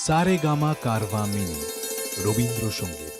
Saregama Carvaan mini Rabindrasangeet.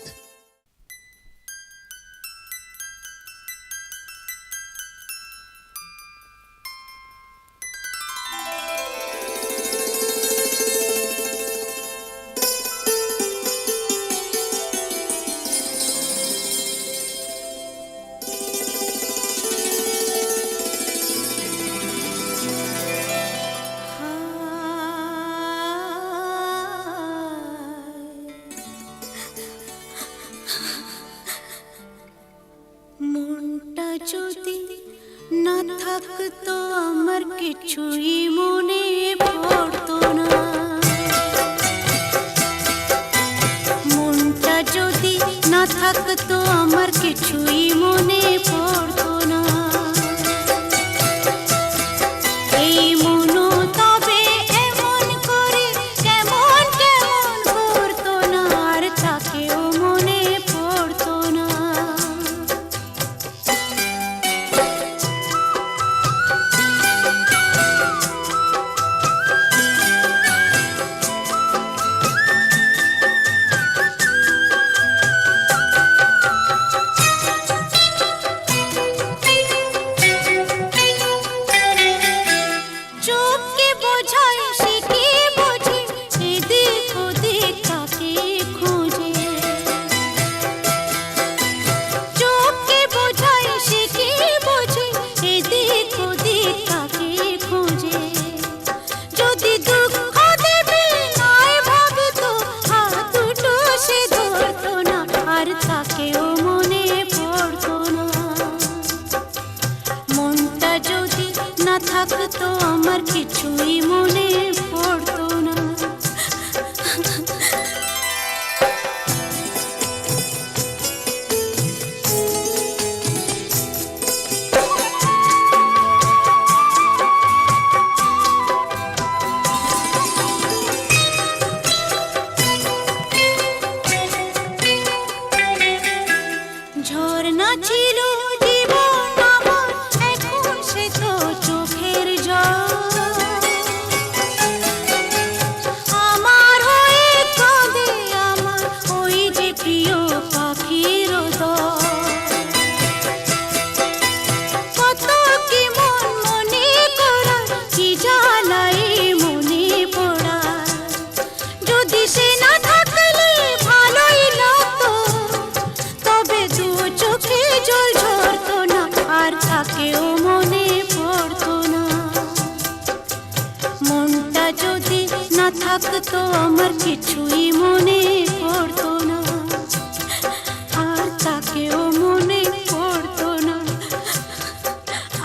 মনটা যদি না থাকতো আমার কিছুই মনে পড়তো না। মনটা যদি না থাকতো আমার কিছুই মনে পড়তো না। এই মনো তবে এমন করে কেমন কেমন করতো না, আর তাকেও মনে পড়তো না। চোখকে বোঝায় সে কি বোঝে, এদিক ওদিক তাকে খোঁজে। চোখকে বোঝায় সে কি বোঝে, এদিক ওদিক তাকে খোঁজে। যদি দুঃখ দেবে নয় ভাবতো, হাত দুটো সে ধরতো না, আর তাকেও মনে পড়তো না। মনটা যদি না থাকতো আমার কিছুই মনে পড়তো না। ঝর্ণা ছিল জীবন আমার, এখন সে তো চোখের জল। আমার হয়ে কাঁদে আমার ওই যে প্রিয় পাখির দল। কত কি মন মনে করার, কি জ্বালাই মনে পড়ার। যদি সে না থাকলে ভালোই লাগতো, তবে দু চোখে জল ঝরতো না, আর তাকেও মনে পড়তো না। মনটা যদি না থাকতো আমার কিছুই মনে পড়তো না, আর তাকেও মনে পড়তো না,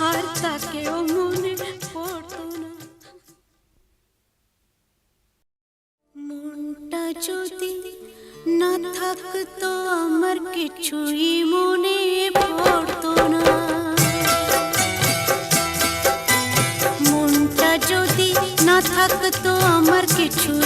আর তাকেও মনে পড়তো না। মনটা যদি না থাকতো আমার কিছুই মনে পড়তো না। মনটা যদি না থাকতো আমার কিছুই